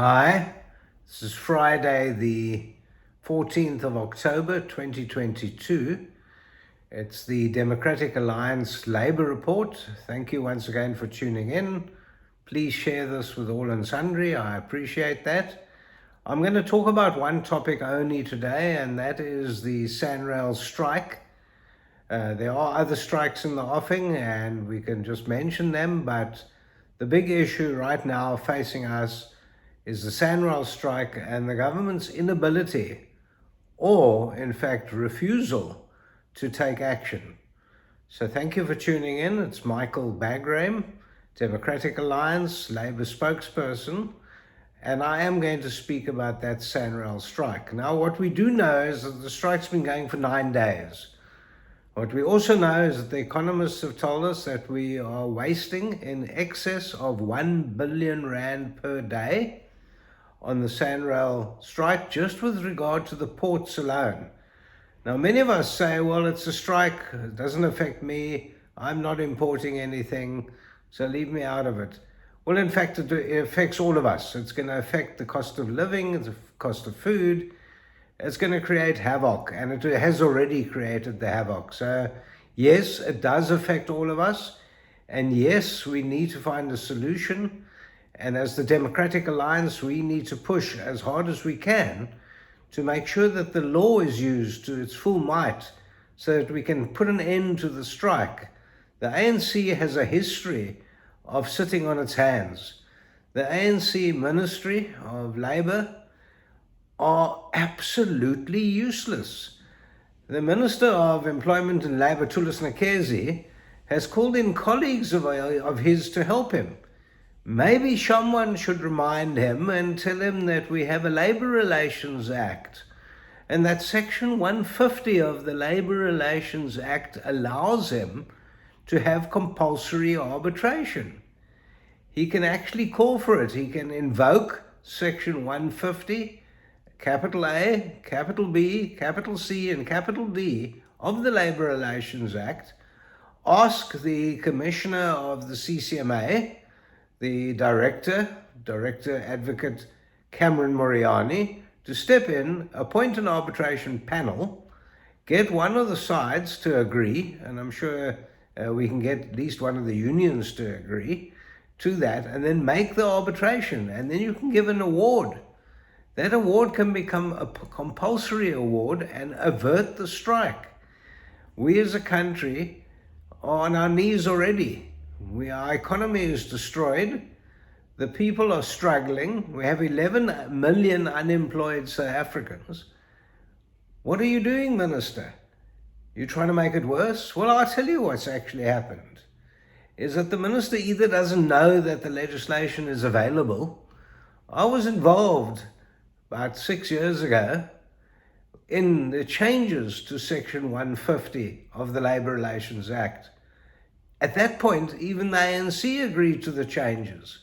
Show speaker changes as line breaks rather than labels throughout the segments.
Hi, this is Friday, the 14th of October 2022. It's the Democratic Alliance Labour Report. Thank you once again for tuning in. Please share this with all and sundry. I appreciate that. I'm going to talk about one topic only today, and that is the Sanrail strike. There are other strikes in the offing, and we can just mention them, but the big issue right now facing us is the Sanrail strike and the government's inability, or in fact refusal, to take action. So thank you for tuning in. It's Michael Bagram, Democratic Alliance Labour spokesperson, and I am going to speak about that Sanrail strike. Now, what we do know is that the strike's been going for 9 days. What we also know is that the economists have told us that we are wasting in excess of 1 billion rand per day on the Sanrail strike, just with regard to the ports alone. Now, many of us say, well, it's a strike, it doesn't affect me, I'm not importing anything, so leave me out of it. Well, in fact, it affects all of us. It's going to affect the cost of living, the cost of food. It's going to create havoc, and it has already created the havoc. So yes, it does affect all of us, and yes, we need to find a solution. And as the Democratic Alliance, we need to push as hard as we can to make sure that the law is used to its full might so that we can put an end to the strike. The ANC has a history of sitting on its hands. The ANC Ministry of Labour are absolutely useless. The Minister of Employment and Labour, Thulas Nkezi, has called in colleagues of his to help him. Maybe someone should remind him and tell him that we have a Labour Relations Act, and that Section 150 of the Labour Relations Act allows him to have compulsory arbitration. He can actually call for it. He can invoke Section 150, capital A, capital B, capital C, and capital D of the Labour Relations Act, ask the Commissioner of the CCMA, the Director Advocate Cameron Moriani, to step in, appoint an arbitration panel, get one of the sides to agree, and I'm sure we can get at least one of the unions to agree to that, and then make the arbitration, and then you can give an award. That award can become a compulsory award and avert the strike. We as a country are on our knees already. Our economy is destroyed. The people are struggling. We have 11 million unemployed South Africans. What are you doing, Minister? You're trying to make it worse? Well, I'll tell you what's actually happened, is that the Minister either doesn't know that the legislation is available. I was involved about 6 years ago in the changes to Section 150 of the Labour Relations Act. At that point, even the ANC agreed to the changes.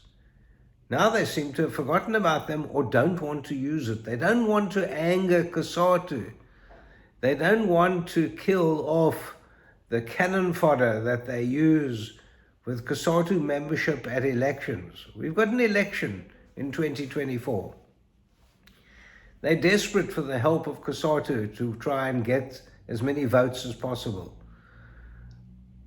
Now they seem to have forgotten about them or don't want to use it. They don't want to anger COSATU. They don't want to kill off the cannon fodder that they use with COSATU membership at elections. We've got an election in 2024. They're desperate for the help of COSATU to try and get as many votes as possible.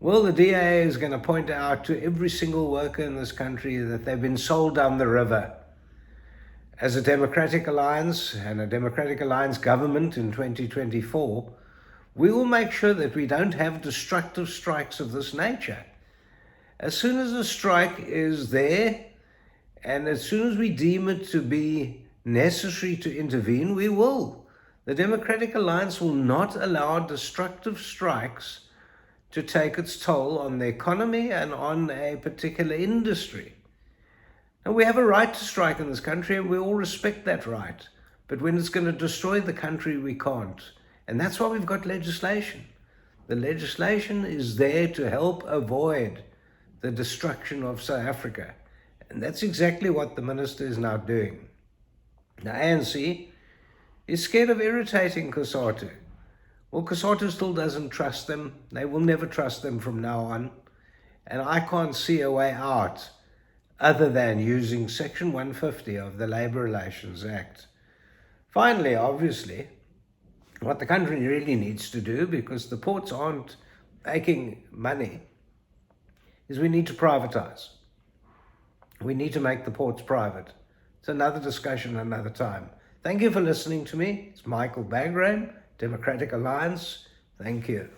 Well, the DA is going to point out to every single worker in this country that they've been sold down the river. As a Democratic Alliance and a Democratic Alliance government in 2024, we will make sure that we don't have destructive strikes of this nature. As soon as a strike is there, and as soon as we deem it to be necessary to intervene, we will. The Democratic Alliance will not allow destructive strikes to take its toll on the economy and on a particular industry. And we have a right to strike in this country, and we all respect that right. But when it's going to destroy the country, we can't. And that's why we've got legislation. The legislation is there to help avoid the destruction of South Africa. And that's exactly what the minister is now doing. The ANC is scared of irritating COSATU. Well, COSATU still doesn't trust them. They will never trust them from now on. And I can't see a way out other than using Section 150 of the Labour Relations Act. Finally, obviously, what the country really needs to do, because the ports aren't making money, is we need to privatize. We need to make the ports private. It's another discussion another time. Thank you for listening to me. It's Michael Bagrain, Democratic Alliance. Thank you.